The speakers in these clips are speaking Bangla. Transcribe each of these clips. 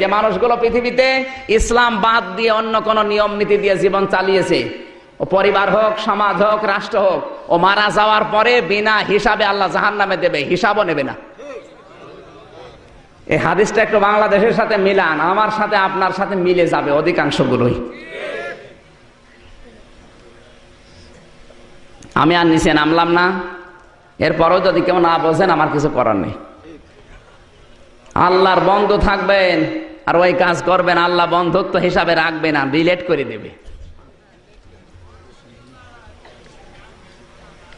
যে মানুষগুলো পৃথিবীতে ইসলাম বাদ দিয়ে অন্য কোন নিয়ম নীতি দিয়ে জীবন চালিয়েছে, ও পরিবার হোক, সমাজ হোক, রাষ্ট্র হোক, ও মারা যাওয়ার পরে বিনা হিসাবে আল্লাহ জাহান্নামে দেবে, হিসাবও নেবে না। এই হাদিসটা একটু বাংলাদেশের সাথে মিলান, আমার সাথে আপনার সাথে মিলে যাবে অধিকাংশগুলোই। আমি আর নিচে নামলাম না, এরপরও যদি কেউ না বোঝেন আমার কিছু করার নেই। আল্লাহর বন্ধু থাকবেন আর ওই কাজ করবেন, আল্লাহ বন্ধুত্ব হিসাবে রাখবে না, ডিলেট করে দেবে।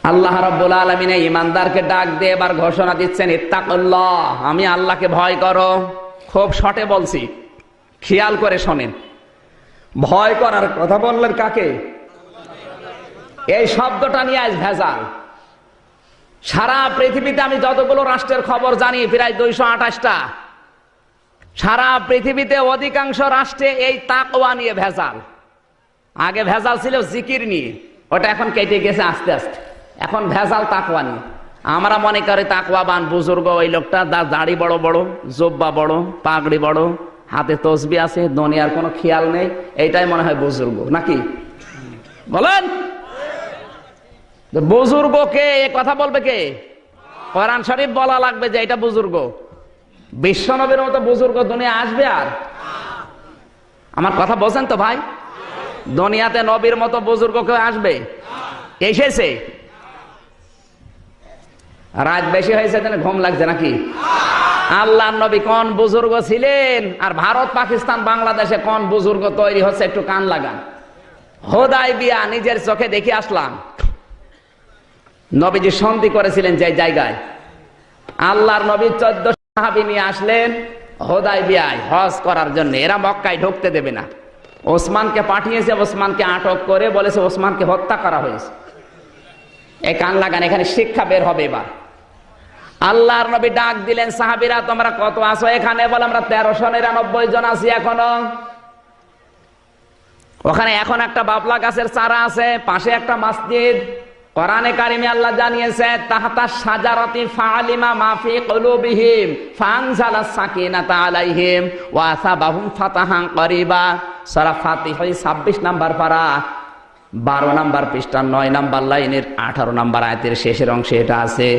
আল্লাহ রাব্বুল আলামিন ঈমানদারকে ডাক দিয়ে এবার ঘোষণা দিচ্ছেন, ইত্তাকুল্লাহ, আমি আল্লাহকে ভয় করো। খুব শর্টে বলছি, খেয়াল করে শোনেন। ভয় করার কথা বললেন কাকে? এই শব্দটা নিয়ে আজ ভেজাল। সারা পৃথিবীতে আমি যতগুলো রাষ্ট্রের খবর জানি, প্রায় 228টা, সারা পৃথিবীতে অধিকাংশ রাষ্ট্রে এই তাকওয়া নিয়ে ভেজাল। আগে ভেজাল ছিল জিকির নিয়ে, ওটা এখন কেটে গেছে আস্তে আস্তে। এখন ভেজাল তাকওয়া নিয়ে। আমরা মনে করি তাকওয়াবান বুজুর্গ ওই লোকটা, দাড়ি বড় বড়, জুব্বা বড়, পাগড়ি বড়, হাতে তসবি আছে, দুনিয়ার কোনো খেয়াল নেই, এইটাই মনে হয় বুজুর্গ, নাকি বলেন? বুজুর্গকে এ কথা বলবে কে? কোরআন শরীফ বলা লাগবে যে এটা বুজুর্গ। বিশ্বনবীর মতো বুজুর্গ দুনিয়া আসবে? আর আমার কথা বোঝেন তো ভাই? দুনিয়াতে নবীর মতো বুজুর্গ কেউ আসবে? এসেছে? রাত বেশি হয়েছে, ঘুম লাগছে নাকি? আল্লাহর নবী কোন বুজুর্গ ছিলেন, আর ভারত, পাকিস্তান, বাংলাদেশে কোন বুজুর্গ তৈরি হচ্ছে একটু কান লাগান। হুদায়বিয়া নিজের চোখে দেখে আসলাম। নবীজি সন্ধি করেছিলেন যে জায়গায়, আল্লাহর নবী 14 সাহাবী নিয়ে আসলেন হুদায়বিয়ায় হজ করার জন্য। এরা মক্কায় ঢুকতে দেবে না। ওসমানকে পাঠিয়েছে, ওসমানকে আটক করে বলেছে ওসমানকে হত্যা করা হয়েছে। এই কান লাগান, এখানে শিক্ষা বের হবে। এবার আল্লাহর নবী ডাক দিলেন, সাহাবীরা তোমরা কত আছো এখানে? বলে আমরা 1399 জন আছি এখনো। ওখানে এখন একটা বাবলা গাছের চারা আছে, পাশে একটা মসজিদ। কোরআনে কারিমে আল্লাহ জানিয়েছে, তাহতা শাজারাতি ফাআলিমা মা ফি কুলুবিহিম ফানজালাস সাকিনাতা আলাইহিম ওয়া আসাবাহুম ফাতাহান করিবা। সূরা ফাতিহা 26 নাম্বার পারা, 12 নাম্বার পৃষ্ঠা, 9 নাম্বার লাইনের 18 নাম্বার আয়াতের শেষের অংশে এটা আছে।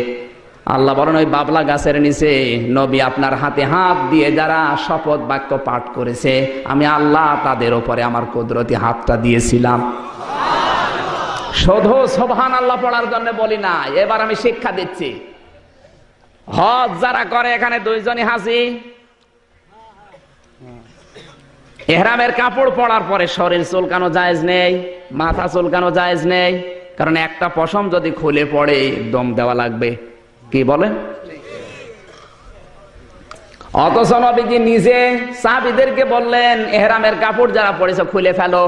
আল্লাহ বলেন, ওই বাবলা গাছের নিচে নবী আপনার হাতে হাত দিয়ে যারা শপথ বাক্য পাঠ করেছে, আমি আল্লাহ তাদের উপরে আমার কুদরতি হাতটা দিয়েছিলাম। শুধু সুবহানাল্লাহ পড়ার জন্য বলি না, এবার আমি শিক্ষা দিচ্ছি। হজ যারা করে এখানে 2 জনই হাজি। ইহরামের কাপড় পরার পরে শরীর চুলকানো জায়েজ নেই, মাথা চুলকানো জায়েজ নেই, কারণ একটা পশম যদি খুলে পড়ে দম দেওয়া লাগবে। কি বলেন? অথচ নবীজি নিজে সাহাবীদেরকে বললেন, ইহরামের কাপড় যারা পরেছে খুলে ফেলো।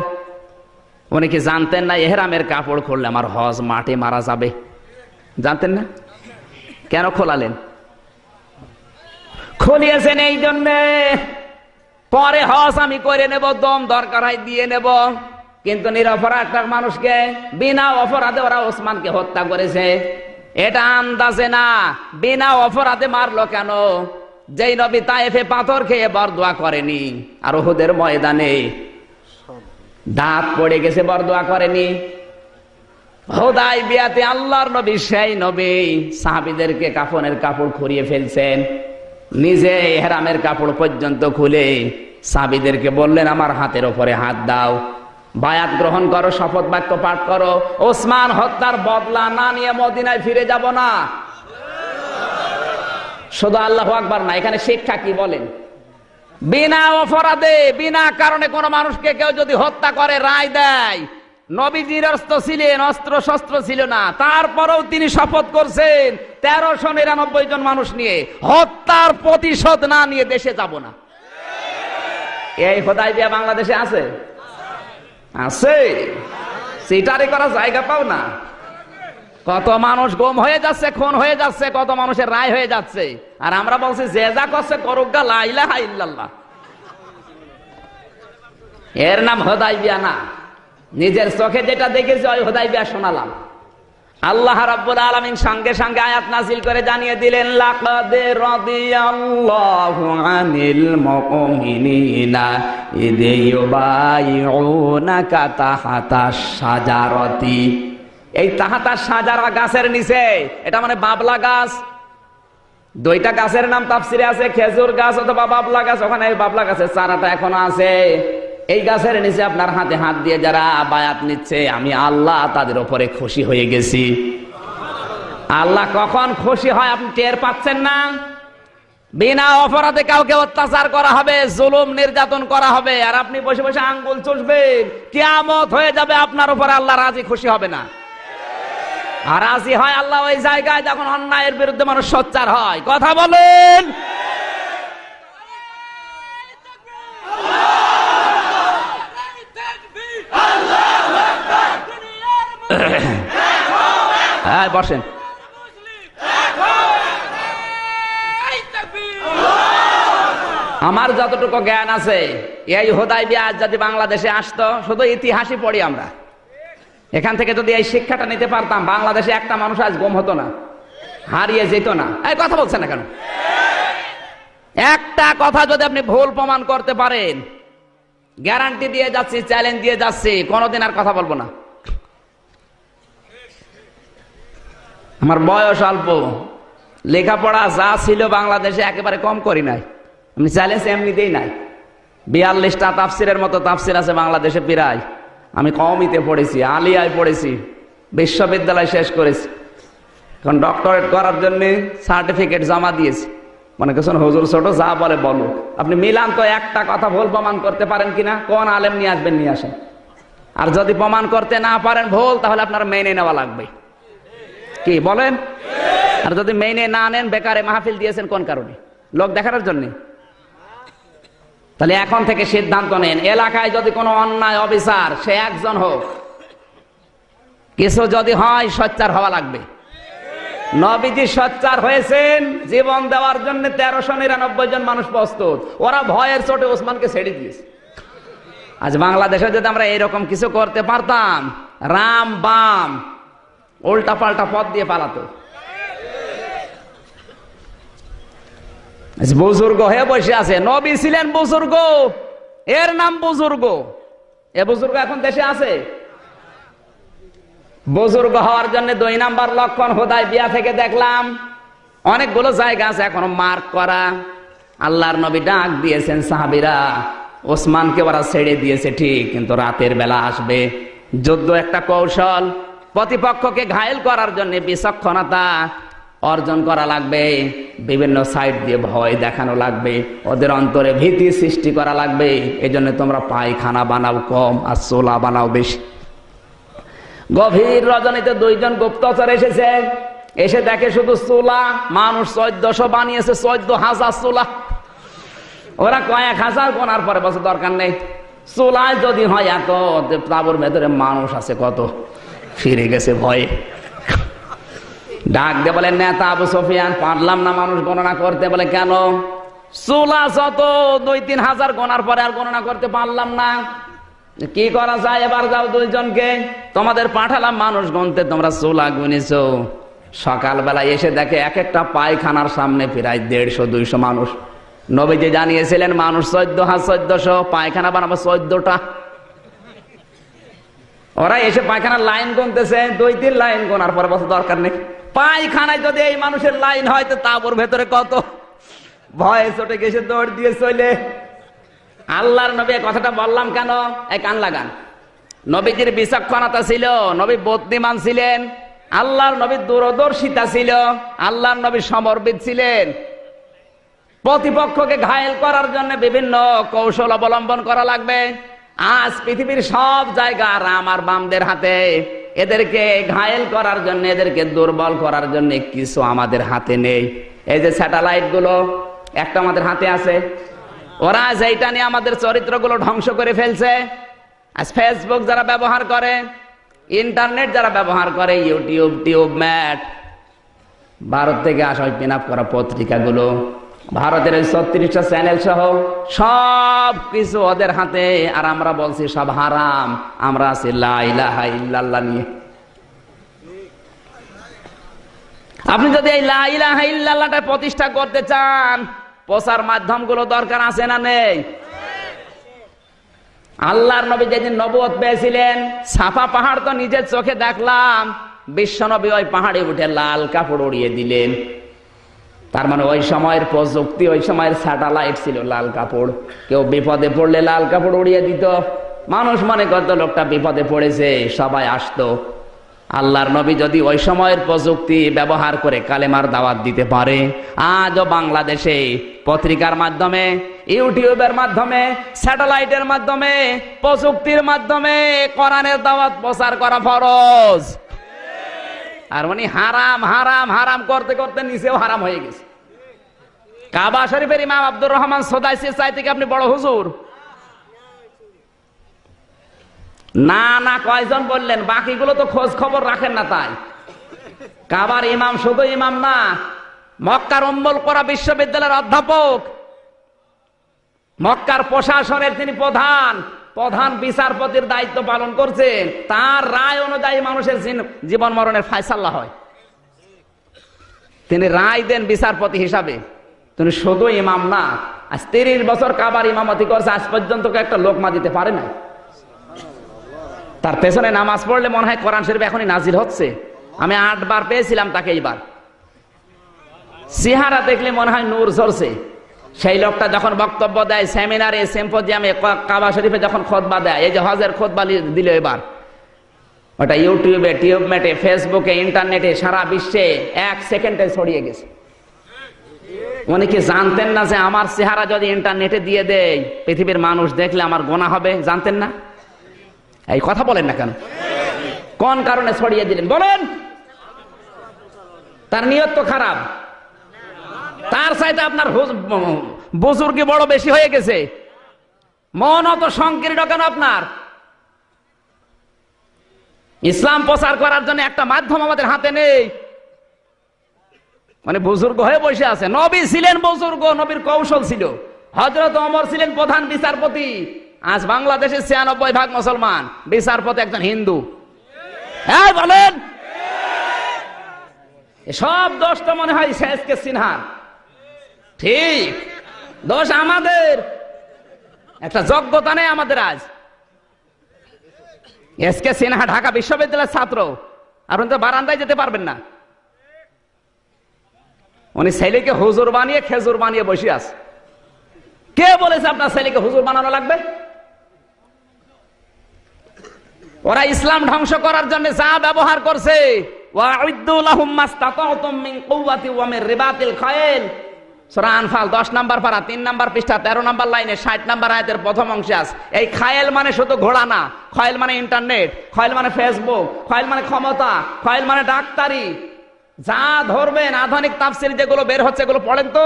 উনি কি জানতেন না ইহরামের কাপড় খুললে আমার হজ মাঠে মারা যাবে? জানতেন না? কেন খোলালেন? খুলিয়েছেন এই জন্যে, পরে হজ আমি করে নেব, দম দরকার হয় দিয়ে নেব। কিন্তু নিরপরাধ একটা মানুষকে বিনা অপরাধে ওরা ওসমানকে হত্যা করেছে। এটা আন্দাজে না, বিনা অপরাধে মারলো কেন? যেই নবী তায়েফে পাথর খেয়ে বরদোয়া করেনি, আর উহুদের ময়দানে দাঁত পড়ে গেছে বরদোয়া করেনি। হুদায়বিয়াতে আল্লাহর নবী সেই নবী সাহাবীদেরকে কাফনের কাপড় খুঁড়িয়ে ফেলছেন, নিজে ইহরামের কাপড় পর্যন্ত খুলে সাহাবীদেরকে বললেন, আমার হাতের উপরে হাত দাও, বায়াত গ্রহণ করো, শপথ বাক্য পাঠ করো। ওসমান হত্যার বদলা না নিয়ে মদিনায় ফিরে যাব না। শুধু আল্লাহু আকবার না, এখানে শিক্ষা কি বলেন? বিনা অপরাধে বিনা কারণে কোন মানুষকে কেউ যদি হত্যা করে রায় দেয়, নবীজির অস্ত্র ছিলেন, অস্ত্র শস্ত্র ছিল না, তারপরেও তিনি শপথ করছেন 1399 জন মানুষ নিয়ে হত্যার প্রতিশোধ না নিয়ে দেশে যাব না। এই হুদায়বিয়া বাংলাদেশে আছে? আছে। সিটারি করার জায়গা পাও না। কত মানুষ গুম হয়ে যাচ্ছে, খুন হয়ে যাচ্ছে, কত মানুষের রায় হয়ে যাচ্ছে, আর আমরা বলছি যে যা করছে করুক গা, লা ইলাহা ইল্লাল্লাহ। এর নাম হুদায়বিয়া না। নিজের চোখে যেটা দেখেছি ওই হুদায়বিয়া শোনালাম। আল্লাহ রাব্বুল আলামিন সঙ্গে সঙ্গে আয়াত নাযিল করে জানিয়ে দিলেন, লাকাদ রাদিয়াল্লাহু আনিল মুমিনিনা ইয ইউবাইউনাকা তাহাতাশ শাজারাতি। এই তাহাতাশ শাজারা গাছের নিচে, এটা মানে বাবলা গাছ। দুইটা গাছের নাম তাফসিরে আছে, খেজুর গাছ অথবা বাবলা গাছ। ওখানে বাবলা গাছের চারাটা এখনো আছে। এই গাছের নিচে আপনার হাতে হাত দিয়ে যারা বায়াত নিচ্ছে, আমি আল্লাহ তাদের উপরে খুশি হয়ে গেছি। আল্লাহ কখন খুশি হয় আপনি টের পাচ্ছেন না? বিনা অপরাধে কাউকে অত্যাচার করা হবে, জুলুম নির্যাতন করা হবে, আর আপনি বসে বসে আঙ্গুল চুষবেন। কিয়ামত হয়ে যাবে, আপনার উপরে আল্লাহ রাজি খুশি হবে না। আর রাজি হয় আল্লাহ ওই জায়গায় যখন অন্যায়ের বিরুদ্ধে মানুষ সোচ্চার হয়। কথা বলেন। হ্যাঁ, বসেন। আমার যতটুকু জ্ঞান আছে, এই হুদায়বিয়া আজ যদি বাংলাদেশে আসতো, শুধু ইতিহাসই পড়ি আমরা, এখান থেকে যদি এই শিক্ষাটা নিতে পারতাম, বাংলাদেশে একটা মানুষ আজ গুম হতো না, হারিয়ে যেত না। এই কথা বলছেন না কেন? একটা কথা যদি আপনি ভুল প্রমাণ করতে পারেন, গ্যারান্টি দিয়ে যাচ্ছি, চ্যালেঞ্জ দিয়ে যাচ্ছি, কোনোদিন আর কথা বলবো না। আমার বয়স অল্প, লেখাপড়া যা ছিল বাংলাদেশে একেবারে কম করি নাই। আমি চ্যালেঞ্জ এমনিতেই নাই। 42টা তাফসিরের মতো তাফসির আছে বাংলাদেশে প্রায়। আমি কওমিতে পড়েছি, আলিয়ায় পড়েছি, বিশ্ববিদ্যালয় শেষ করেছি। এখন ডক্টরেট করার জন্য সার্টিফিকেট জমা দিয়েছি। মনে করছেন হুজুর ছোট, যা বলে বলো। আপনি মিলান তো, একটা কথা ভুল প্রমাণ করতে পারেন কিনা? কোন আলেম নিয়ে আসবেন, নিয়ে আসেন। আর যদি প্রমাণ করতে না পারেন ভুল, তাহলে আপনার মেনে নেওয়া লাগবে। কি বলেন? আর যদি মেনে না নেন, বেকারে মাহফিল দিয়েছেন কোন কারণে? লোক দেখানোর জন্য? তাহলে এখন থেকে সিদ্ধান্ত নেন, এলাকায় যদি কোনো অন্যায় অবিচার, সে একজন হোক, কিছু যদি হয়, সোচ্চার হওয়া লাগবে। নবীজি সোচ্চার হয়েছেন, জীবন দেওয়ার জন্য 1399 জন মানুষ প্রস্তুত। ওরা ভয়ের চোটে ওসমানকে ছেড়ে দিয়েছে। আজ বাংলাদেশে যদি আমরা এরকম কিছু করতে পারতাম, রাম বাম উল্টা পাল্টা পথ দিয়ে পালাতো। বুজুর্গ হয়ে বসে আছে। নবী ছিলেন বুজুর্গ, এর নাম বুজুর্গ। এ বুজুর্গ এখন দেশে আছে? বুজুর্গ হওয়ার জন্য 2 নাম্বার লক্ষণ হুদায়বিয়া থেকে দেখলাম অনেকগুলো জায়গা আছে এখনো মার্ক করা। আল্লাহর নবী ডাক দিয়েছেন সাহাবীরা, ওসমানকে ওরা ছেড়ে দিয়েছে ঠিক, কিন্তু রাতের বেলা আসবে। যুদ্ধ একটা কৌশল, প্রতিপক্ষকে ঘায়েল করার জন্য বিচক্ষণতা অর্জন করা লাগবে, বিভিন্ন সাইড দিয়ে ভয় দেখানো লাগবে, ওদের অন্তরে ভীতি সৃষ্টি করা লাগবে। এই জন্য তোমরা পায়খানা বানাও কম আর চোলা বানাও বেশি। গভীর রজনীতে 2 জন গুপ্তচর এসেছে, এসে দেখে শুধু চোলা। মানুষ 1400 বানিয়েছে, 14,000 চোলা। ওরা কয়েক হাজার গোনার পরে বছর দরকার নেই, চোলায় যদি হয় এত, তাবুর ভেতরে মানুষ আছে কত, ফিরে গেছে ভয়ে। ডাক দিয়ে বলে, নেতা আবু সুফিয়ান, পারলাম না মানুষ গণনা করতে। বলে কেন? চুলা যত 2-3 হাজার গোনার পরে আর গণনা করতে পারলাম না। কি করা যায়? এবার যাও 2 জনকে, তোমাদের পাঠালাম মানুষ গুনতে, তোমরা চুলা গুনেছো। সকালবেলা এসে দেখে এক একটা পায়খানার সামনে প্রায় 150-200 মানুষ। নবীজি জানিয়েছিলেন মানুষ 14,000, পায়খানা বানাবো 14টা। ওরা এসে পায়খানার লাইন গুনতেছে, 2-3 লাইন গোনার পরে বছর দরকার নেই। পায়খানায় যদি এই মানুষের লাইন হয়, তো তাবুর ভেতরে কত। ভয়ে চটে গেছে, দৌড় দিয়ে চলে। আল্লাহর নবী কথাটা বললাম কেন? এই কান লাগান। নবীজির বিচক্ষণতা ছিল, নবী বুদ্ধিমান ছিলেন, আল্লাহর নবী দূরদর্শিতা ছিল, আল্লাহর নবী সমরবিদ ছিলেন। প্রতিপক্ষকে ঘায়েল করার জন্য বিভিন্ন কৌশল অবলম্বন করা লাগবে। আজ পৃথিবীর সব জায়গা রাম আর বামদের হাতে। এদেরকে ঘায়েল করার জন্য, এদেরকে দুর্বল করার জন্য কিছু আমাদের হাতে নেই। এই যে স্যাটেলাইট গুলো একটা আমাদের হাতে আছে, ওরা যেটা নিয়ে আমাদের চরিত্রগুলো ধ্বংস করে ফেলছে। আজ ফেসবুক যারা ব্যবহার করে, ইন্টারনেট যারা ব্যবহার করে, ইউটিউব, ম্যাট, ভারত থেকে আসা ওই পিন আপ করা পত্রিকাগুলো, ভারতের ওই 36টা চ্যানেল সহ সব কিছু ওদের হাতে। আর আমরা বলছি সব হারাম, আমরা আছি লা ইলাহা ইল্লাল্লাহ নিয়ে। আপনি যদি এই লা ইলাহা ইল্লাল্লাহটা প্রতিষ্ঠা করতে চান, প্রচার মাধ্যমগুলো দরকার আছে না নেই? আল্লাহর নবী যেদিন নবুয়ত পেয়েছিলেন, সাফা পাহাড় তো নিজের চোখে দেখলাম, বিশ্ব নবী ওই পাহাড়ে উঠে লাল কাপড় উড়িয়ে দিলেন। তার মানে ওই সময়ের প্রযুক্তি, ওই সময়ের স্যাটেলাইট ছিল লাল কাপড়। কেউ বিপদে পড়লে লাল কাপড় উড়িয়ে দিত। মানুষ মনে করত লোকটা বিপদে পড়েছে, সবাই আসতো। আল্লাহর নবী যদি ওই সময়ের প্রযুক্তি ব্যবহার করে কালেমার দাওয়াত দিতে পারে, আজও বাংলাদেশে পত্রিকার মাধ্যমে, ইউটিউবের মাধ্যমে, স্যাটেলাইটের মাধ্যমে, প্রযুক্তির মাধ্যমে কোরআনের দাওয়াত প্রচার করা ফরজ। আর উনি হারাম হারাম হারাম করতে করতে নিচেও হারাম হয়ে গেছে। কাবা শরীফের ইমাম আব্দুর রহমান সোদাইসির চাইতে কি আপনি বড় হুজুর? না না, কয়জন বললেন? বাকিগুলো তো খোঁজ খবর রাখেন না। তাই কাবার ইমাম শুধু ইমাম না, মক্কার উম্মুল কোরা বিশ্ববিদ্যালয়ের অধ্যাপক, মক্কার প্রশাসনের তিনি প্রধান বিচারপতির দায়িত্ব পালন করছেন। তার রায় অনুযায়ী মানুষের জীবন মরণের ফায়সালা হয়। তিনি রায় দেন বিচারপতি হিসাবে। তিনি শুধু ইমাম না, আজ 30 বছর কাবার ইমামতি করছে, আজ পর্যন্ত একটা লোকমা দিতে পারে না। তার পেছনে নামাজ পড়লে মনে হয় কোরআন শরীফ এখনই নাজিল হচ্ছে। আমি 8 বার পেয়েছিলাম তাকে। এইবার চেহারা দেখলে মনে হয় নূর ঝরছে। সেই লোকটা যখন বক্তব্য দেয় সেমিনারে, সিম্পোজিয়ামে, কাবা শরীফে যখন খুতবা দেয়, এই যে হজের খুতবা দিল এবার, ওটা ইউটিউবে, টিউবমেটে, ফেসবুকে, ইন্টারনেটে, সারা বিশ্বে 1 সেকেন্ডে ছড়িয়ে গেছে। উনি কি জানতেন না যে আমার চেহারা যদি ইন্টারনেটে দিয়ে দেয়, পৃথিবীর মানুষ দেখলে আমার গোনা হবে? জানতেন না? এই কথা বলেন না কেন? কোন কারণে ছড়িয়ে দিলেন বলেন? তার নিয়ত তো খারাপ। তার চাইতে আপনার বুজুর্গি বড় বেশি হয়ে গেছে। মন অত সংকীর্ণ কেন আপনার? ইসলাম প্রচার করার জন্য একটা মাধ্যম আমাদের হাতে নেই। মানে বুজুর্গ হয়ে বসে আছে। নবী ছিলেন বুজুর্গ, নবীর কৌশল ছিল। হযরত ওমর ছিলেন প্রধান বিচারপতি। আজ বাংলাদেশে 96% মুসলমান, বিচারপতি একজন হিন্দু। হ্যাঁ বলেন, সব দোষ তো মনে হয় শেষকে সিনহার। ঠিক, দোষ আমাদের। একটা যোগ্যতা নেই আমাদের। আজ এসকে সিনহা ঢাকা বিশ্ববিদ্যালয়ের ছাত্র, আপনি তো বারান্দায় যেতে পারবেন না। উনি ছেলেকে হুজুর বানিয়ে খেজুর বানিয়ে বসে আছে। কে বলেছে আপনার ছেলেকে হুজুর বানানো লাগবে? ওরা ইসলাম ধ্বংস করার জন্য যা ব্যবহার করছে, ওয়া'ইদ্দু লাহুম মাসতাতা'তুম মিন কুওয়াতি ওয়া মিন রিবাতিল খায়ল, সূরা আনফাল 10 নম্বর পারা 3 নম্বর পৃষ্ঠা 13 নম্বর লাইনে 60 নম্বর আয়াতের প্রথম অংশে আছে। এই খায়েল মানে শুধু ঘোড়া না, খায়েল মানে ইন্টারনেট, খায়েল মানে ফেসবুক, খায়েল মানে ক্ষমতা, খায়েল মানে ডাক্তারি। যা ধরবেন আধুনিক তাফসীর যেগুলো বের হচ্ছে, এগুলো পড়েন তো।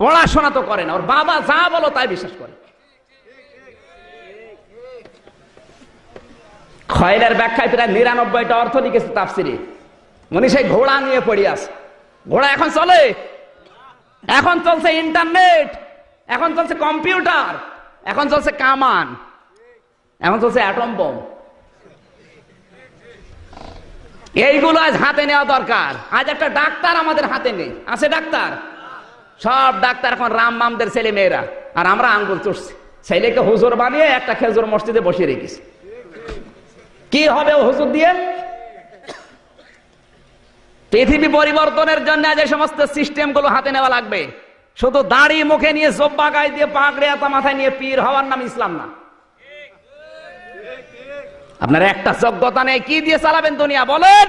পড়াশোনা তো করেন, ওর বাবা যা বলো তাই বিশ্বাস করে। খায়েলের ব্যাখ্যায় প্রায় 99টা অর্থ লিখেছে তাফসীরে। উনি সেই ঘোড়া নিয়ে পড়ে আছে। ঘোড়া এখন চলে, এখন চলছে ইন্টারনেট, এখন চলছে কম্পিউটার, এখন চলছে কামান, এখন চলছে অ্যাটম বোম। এইগুলো আজ হাতে নেওয়া দরকার। আজ একটা ডাক্তার আমাদের হাতে নেই। আছে ডাক্তার? সব ডাক্তার এখন রাম মামদের ছেলে মেয়েরা। আর আমরা আঙ্গুল চুষছি। ছেলেকে হুজুর বানিয়ে একটা খেজুর মসজিদে বসিয়ে রেখেছি। কি হবে ও হুজুর দিয়ে? পৃথিবী পরিবর্তনের জন্য যে সমস্ত সিস্টেম গুলো হাতে নেওয়া লাগবে। শুধু দাড়ি মুখে নিয়ে, জব্বা গায়ে দিয়ে, পাগড়ি আতা মাথায় নিয়ে পীর হওয়ার নাম ইসলাম না। আপনার একটা যোগ্যতা নেই, কি দিয়ে চালাবেন দুনিয়া বলেন?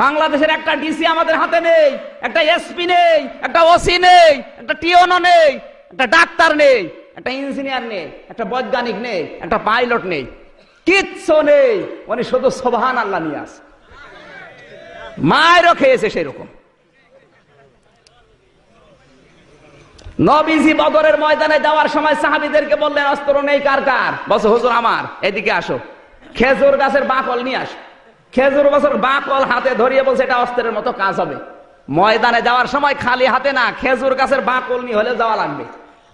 বাংলাদেশের একটা ডিসি আমাদের হাতে নেই, একটা এসপি নেই, একটা ওসি নেই, একটা টিওনো নেই, একটা ডাক্তার নেই, একটা ইঞ্জিনিয়ার নেই, একটা বৈজ্ঞানিক নেই, একটা পাইলট নেই, কিচ্ছু নেই। উনি শুধু সুবহানাল্লাহ নিয়ে আসে। মায়েরও খেয়েছে সেরকম। নবীজি বদরের ময়দানে যাওয়ার সময় সাহাবীদেরকে বললেন, অস্ত্র নেই কার কার? বলছে হুজুর আমার। এদিকে আসো, খেজুর গাছের বাকল নিয়ে আসো। খেজুর গাছের বাকল হাতে ধরিয়ে বলছে এটা অস্ত্রের মতো কাজ হবে। ময়দানে যাওয়ার সময় খালি হাতে না, খেজুর গাছের বাকল নিয়ে হলে যাওয়া লাগবে।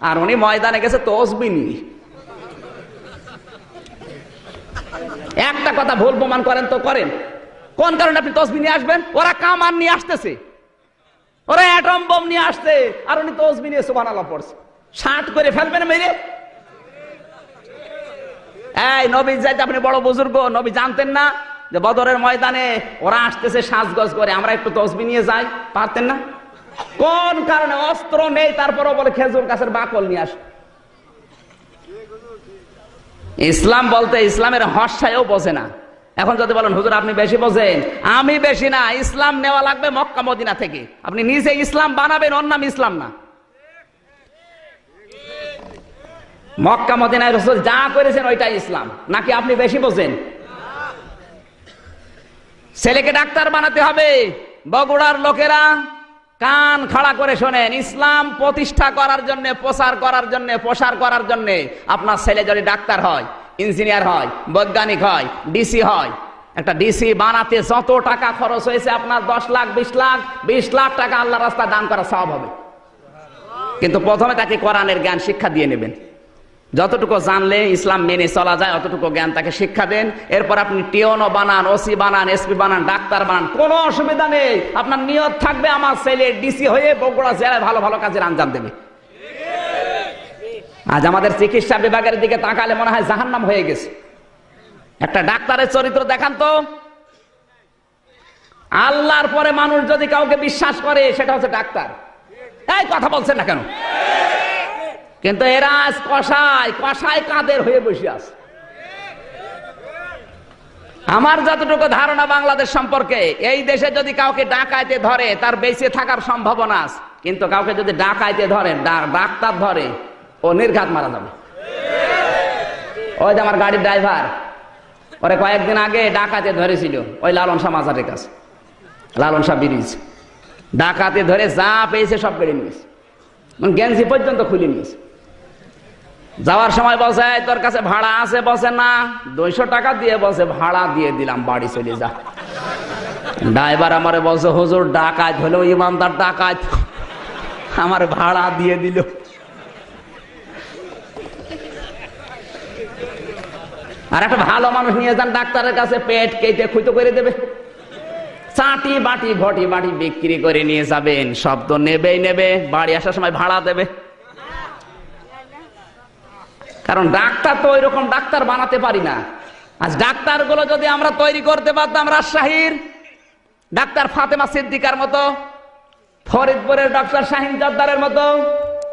আর উনি ময়দানে গেছে তসবিহ নিয়ে। একটা কথা ভুল প্রমাণ করেন তো করেন, কোন কারণে আপনি তসবিহ নিয়ে আসবেন? ওরা কামান নিয়ে আসতেছে, ওরা অ্যাটম বোম নিয়ে আসছে, আর উনি তসবিহ নিয়ে সুবহানাল্লাহ পড়ছে। 60 করে ফেলবেন মেরে। এই নবী যাইতে আপনি বড় বুজুর্গ, নবী জানতেন না যে বদরের ময়দানে ওরা আসতেছে সাজগজ করে, আমরা একটু তসবিহ নিয়ে যাই? পারতেন না? কোন কারণে? অস্ত্র নেই, তারপরও বলে খেজুর গাছের বাকল নিয়ে আস। ইসলাম বলতে ইসলামের হর্ষায়ও বোঝে না। এখন যদি বলেন হুজুর আপনি বেশি বোঝেন, আমি বেশি না, ইসলাম নেওয়া লাগবে মক্কা মদিনা থেকে। আপনি নিজে ইসলাম বানাবেন, ওর নাম ইসলাম না। মক্কা মদিনায় রাসূল যা করেছেন ওইটাই ইসলাম, নাকি আপনি বেশি বোঝেন? ছেলেকে ডাক্তার বানাতে হবে। বগুড়ার লোকেরা কান খাড়া করে শোনেন, ইসলাম প্রতিষ্ঠা করার জন্য, প্রচার করার জন্য, প্রসার করার জন্য আপনার ছেলে যদি ডাক্তার হয়, ইঞ্জিনিয়ার হয়, বৈজ্ঞানিক হয়, ডিসি হয়, একটা ডিসি বানাতে যত টাকা খরচ হয়েছে আপনার 10 লাখ 20 লাখ টাকা আল্লাহ রাস্তায় দান করা সওয়াব হবে। কিন্তু প্রথমে তাকে কোরআনের জ্ঞান শিক্ষা দিয়ে নেবেন। যতটুকু জানলে ইসলাম মেনে চলা যায় অতটুকু জ্ঞান তাকে শিক্ষা দেন। এরপর আপনি টিওনো বানান, ওসি বানান, এসপি বানান, ডাক্তার বানান, কোনো অসুবিধা নেই। আপনার নিয়ত থাকবে আমার ছেলে ডিসি হয়ে বগুড়া জেলায় ভালো ভালো কাজের আঞ্জাম দেবে। আজ আমাদের চিকিৎসা বিভাগের দিকে তাকালে মনে হয় জাহান্নাম হয়ে গেছে। একটা ডাক্তারের চরিত্র দেখান তো। আল্লাহর পরে মানুষ যদি কাউকে বিশ্বাস করে সেটা হচ্ছে ডাক্তার। এই কথা বলছেন না কেন? কিন্তু এরা আজ কষায় কাদের হয়ে বসে আছে। আমার যতটুকু ধারণা বাংলাদেশ সম্পর্কে, এই দেশে যদি কাউকে ডাকাইতে ধরে তার বেঁচে থাকার সম্ভাবনা আছে, কিন্তু কাউকে যদি ডাকাইতে ধরে, ডাক্তার ধরে, ও নির্ঘাত মারা যাবে। ওই যে আমার গাড়ির ড্রাইভার, ওরে কয়েকদিন আগে ডাকাতে ধরেছিল ওই লালন শাহ মাজারের কাছে, লালন শাহ ব্রিজ। ডাকাতে ধরে যা পেয়েছে সব কেড়ে নিয়েছে, গেঞ্জি পর্যন্ত খুলে নিয়েছে। যাওয়ার সময় বলছে তোর কাছে ভাড়া আছে? বলছে না। 200 টাকা দিয়ে বলছে ভাড়া দিয়ে দিলাম, বাড়ি চলে যা। ড্রাইভার আমারে বলছে হুজুর ডাকাত হলো, ইমানদার ডাকাত, আমার ভাড়া দিয়ে দিল। আর একটা ভালো মানুষ নিয়ে যান ডাক্তারের কাছে, পেট কেটে খুঁতো করে দেবে। চাটি বাটি ঘটি বাটি বিক্রি করে নিয়ে যাবেন, সব তো নেবেই নেবে, বাড়ি আসার সময় ভাড়া দেবে। কারণ ডাক্তার তো ওই রকম ডাক্তার বানাতে পারি না। আজ ডাক্তার গুলো যদি আমরা তৈরি করতে পারতাম রাজশাহীর ডাক্তার ফাতেমা সিদ্দিকার মতো, ফরিদপুরের ডক্টর শাহিন জর্দারের মতো,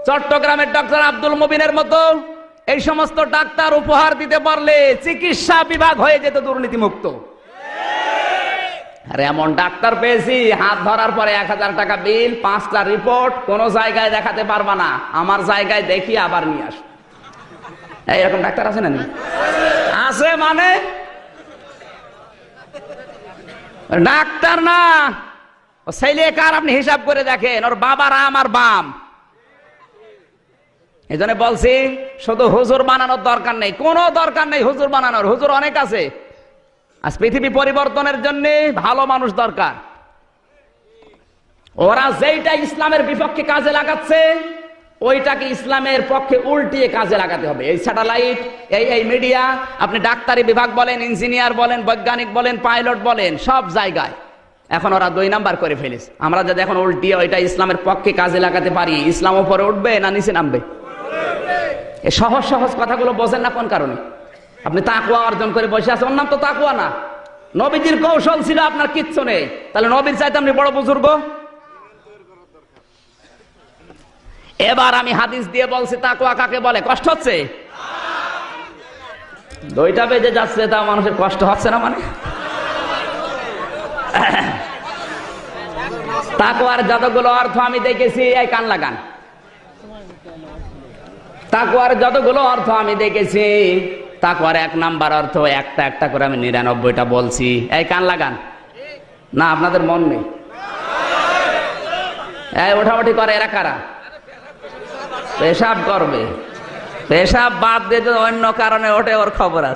চট্টগ্রামের ডক্টর আব্দুল মুবিনের মতো, এই সমস্ত ডাক্তার উপহার দিতে পারলে চিকিৎসা বিভাগ হয়ে যেত দুর্নীতিমুক্ত। আর এমন ডাক্তার পেয়েছি, হাত ধরার পরে 1000 টাকা বিল, 5টা রিপোর্ট, কোন জায়গায় দেখাতে পারবা না, আমার জায়গায় দেখি আবার নিয়ে আস। এইরকম ডাক্তার আছে না? আছে মানে ডাক্তার না, ছেলে কার আপনি হিসাব করে দেখেন, ওর বাবার আমার বাম। এই জন্য বলছি শুধু হুজুর বানানোর দরকার নেই, কোনো দরকার নেই হুজুর বানানোর, হুজুর অনেক আছে। আজ পৃথিবী পরিবর্তনের জন্য ভালো মানুষ দরকার। ওরা যেইটা ইসলামের বিপক্ষে কাজে লাগাচ্ছে ওইটাকে ইসলামের পক্ষে উল্টিয়ে কাজে লাগাতে হবে। এই স্যাটেলাইট, এই মিডিয়া, আপনি ডাক্তারি বিভাগ বলেন, ইঞ্জিনিয়ার বলেন, বৈজ্ঞানিক বলেন, পাইলট বলেন, সব জায়গায় এখন ওরা 2 নাম্বার করে ফেলেছে। আমরা যদি এখন উল্টিয়ে ওইটা ইসলামের পক্ষে কাজে লাগাতে পারি, ইসলাম উপরে উঠবে না নিচে নামবে? এই সহজ সহজ কথাগুলো বোঝেন না কোন কারণে? আপনি তাকওয়া অর্জন করে বসে আছেন, ওর নাম তো তাকওয়া না। নবীজির কৌশল ছিল, আপনার কিচ্ছু নেই, তাহলে নবীর চাইতে আপনি বড় বুজুর্গ? এবার আমি হাদিস দিয়ে বলছি তাকওয়া কাকে বলে। কষ্ট হচ্ছে? 2টা বেজে যাচ্ছে, তা মানুষের কষ্ট হচ্ছে না? মানে তাকওয়ার যতগুলো অর্থ আমি দেখেছি, এই কান লাগান, তাকওয়ার যতগুলো অর্থ আমি দেখেছি, তাকওয়ার 1 নাম্বার অর্থ একটা একটা করে আমি 99টা বলছি। এই কান লাগান না, আপনাদের মন নেই? এই ওঠাউঠি করে এরা কারা? পেশাব করবে, পেশাব বাদ দিয়ে অন্য কারণে ওঠে, ওর খবর আছে।